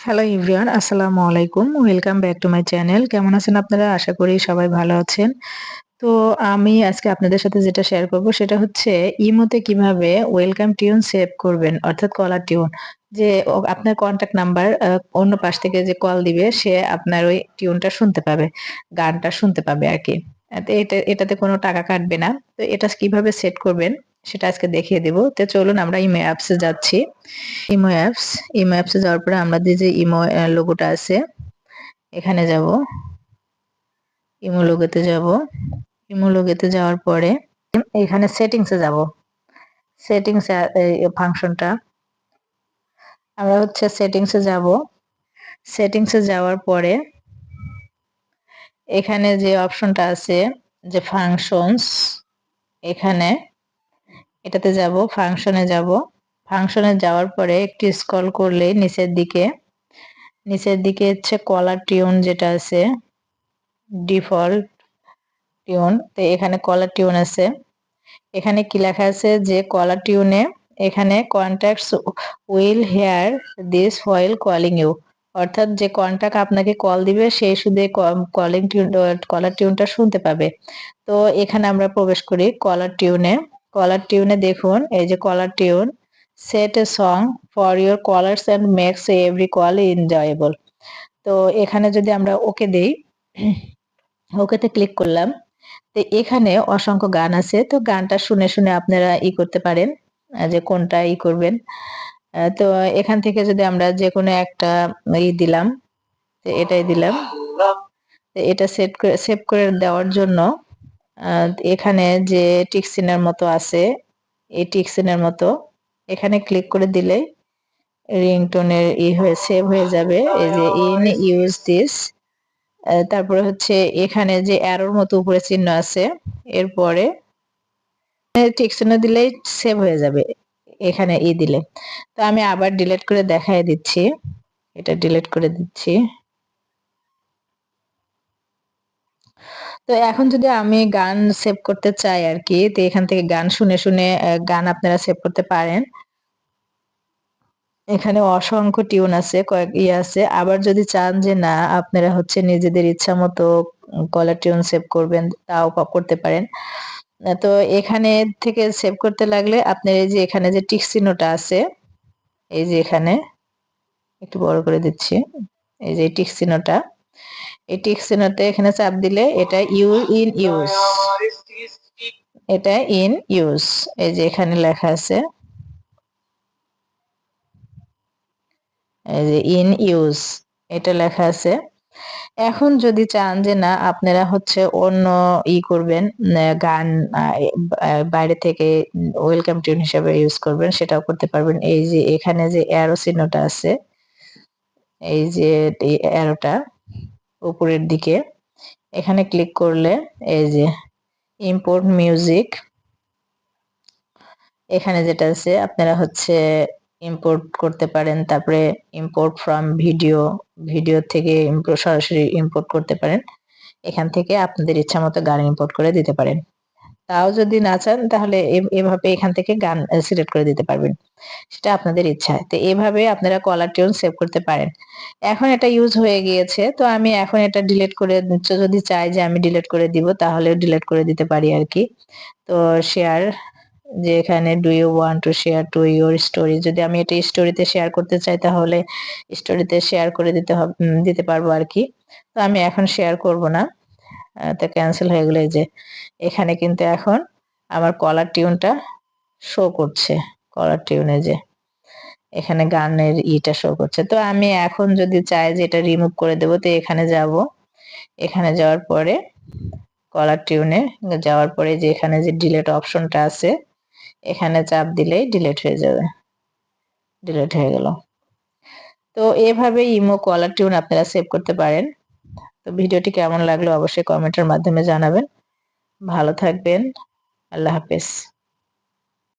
Hello everyone, আসসালামু আলাইকুম। Welcome back to my channel. কেমন আছেন আপনারা? আশা করি সবাই ভালো আছেন। তো আমি আজকে আপনাদের সাথে যেটা শেয়ার করব সেটা হচ্ছে ইমোতে কিভাবে ওয়েলকাম টিউন সেভ করবেন, অর্থাৎ কলার টিউন। যে আপনার কনট্যাক্ট নাম্বার অন্য পাশ থেকে যে কল দিবে সে আপনার ওই টিউনটা শুনতে পাবে, গানটা শুনতে পাবে আরকি। তো এটাতে কোনো টাকা কাটবে না। তো এটা কিভাবে সেট করবেন সেটা আজকে দেখিয়ে দিব। তো চলুন আমরা ইমো অ্যাপসে যাচ্ছি। ইমো অ্যাপস, ইমো অ্যাপসে যাওয়ার পরে আমরা যে ইমো লোগোটা আছে এখানে যাব, ইমো লোগোতে যাব। ইমো লোগোতে যাওয়ার পরে এখানে সেটিংসে যাব। সেটিংস ফাংশনটা আমরা হচ্ছে সেটিংসে যাব। সেটিংসে যাওয়ার পরে এখানে যে অপশনটা আছে যে ফাংশনস, এখানে এটাতে যাব, ফাংশনে যাব। ফাংশনে যাওয়ার পরে একটু স্ক্রল করলে নিচের দিকে হচ্ছে কলার টিউন যেটা আছে, ডিফল্ট টিউন। তো এখানে কলার টিউন আছে। এখানে কি লেখা আছে যে কলার টিউনে এখানে contacts will hear this while calling you, অর্থাৎ যে কন্টাক্ট আপনাকে কল দিবে সেই শুধু কলিং টিউন, কলার টিউনটা শুনতে পাবে। তো এখানে আমরা প্রবেশ করি কলার টিউনে। কলার টিউনে দেখুন এই যে caller tune, set a song for your callers and makes every call enjoyable. তো এখানে যদি আমরা ওকে দেই, ওকেতে ক্লিক করলাম। তো এখানে অসংখ্য গান আছে। তো গানটা শুনে শুনে আপনারা করতে পারেন, যে কোনটা করবেন। তো এখান থেকে যদি আমরা যেকোনো একটা দিলাম, তো এটাই দিলাম। তো এটা সেভ করে দেওয়ার জন্য এখানে যে টিক চিহ্নের মতো আছে, এই টিক চিহ্নের মতো এখানে ক্লিক করে দিলেই রিংটোনের হয়ে সেভ হয়ে যাবে। এই যে ইন ইউজ দিস, তারপরে হচ্ছে এখানে যে অ্যারোর মতো উপরে চিহ্ন আছে, এরপরে টিক চিহ্ন দিলেই সেভ হয়ে যাবে এখানে দিলে। তো আমি আবার ডিলিট করে দেখাই দিচ্ছি, এটা ডিলিট করে দিচ্ছি। তো এখন যদি আমি গান সেভ করতে চাই আর কি, তো এখান থেকে গান শুনে শুনে গান আপনারা সেভ করতে পারেন। এখানে অসংখ্য টিউন আছে, কয়েক আছে। আবার যদি চান যে না আপনারা হচ্ছে নিজেদের ইচ্ছা মতো কলার টিউন সেভ করবেন, তাও করতে পারেন। তো এখানে থেকে সেভ করতে লাগলে আপনার এই যে এখানে যে টিক চিহ্নটা আছে, এই যে এখানে একটু বড় করে দিচ্ছি, এই যে টিক চিহ্নটা, এই টিক চিহ্নতে এখানে চাপ দিলে এটা ইউজ, এটা ইন ইউজ, এই যে এখানে লেখা আছে, এই যে ইন ইউজ এটা লেখা আছে। এখন যদি চান যে না আপনারা হচ্ছে অন্য করবেন, গান বাইরে থেকে ওয়েলকাম টিউন হিসেবে ইউজ করবেন, সেটাও করতে পারবেন। এই যে এখানে যে অ্যারো চিহ্নটা আছে, এই যে অ্যারোটা উপরের দিকে, এখানে ক্লিক করলে এই যে ইম্পোর্ট মিউজিক, এখানে যেটা আছে আপনারা হচ্ছে ইম্পোর্ট করতে পারেন। তারপরে ইম্পোর্ট ফ্রম ভিডিও, ভিডিও থেকে সরাসরি ইম্পোর্ট করতে পারেন। এখান থেকে আপনাদের ইচ্ছা মতো গান ইম্পোর্ট করে দিতে পারেন। তাও যদি না চান তাহলে এভাবে এখান থেকে গান সিলেক্ট করে দিতে পারবেন, সেটা আপনাদের ইচ্ছা। তো এভাবে আপনারা কলার টিউন সেভ করতে পারেন। এখন এটা ইউজ হয়ে গিয়েছে, তো আমি এখন এটা ডিলিট করে, যদি চাই যে আমি ডিলিট করে দিব তাহলে ডিলিট করে দিতে পারি আর কি। তো শেয়ার, যে এখানে do you want to share to your story, যদি আমি এটা স্টোরিতে শেয়ার করতে চাই তাহলে স্টোরিতে শেয়ার করে দিতে পারবো আর কি। তো আমি এখন শেয়ার করব না, তো ক্যান্সেল হয়ে গেলে যে এখানে কিন্তু এখন আমার কলার টিউনটা শো করছে। কলার টিউনে যে এখানে গানের শো করছে। তো আমি এখন যদি চাই যে এটা রিমুভ করে দেবো, তো এখানে যাব, এখানে যাওয়ার পরে কলার টিউনে যাওয়ার পরে যে এখানে যে ডিলিট অপশনটা আছে, এখানে চাপ দিলেই ডিলিট হয়ে যাবে, ডিলিট হয়ে গেল। তো এভাবে ইমো কলার টিউন আপনারা সেভ করতে পারেন। তো ভিডিওটি কেমন লাগলো অবশ্যই কমেন্টের মাধ্যমে জানাবেন। ভালো থাকবেন, আল্লাহ হাফেজ।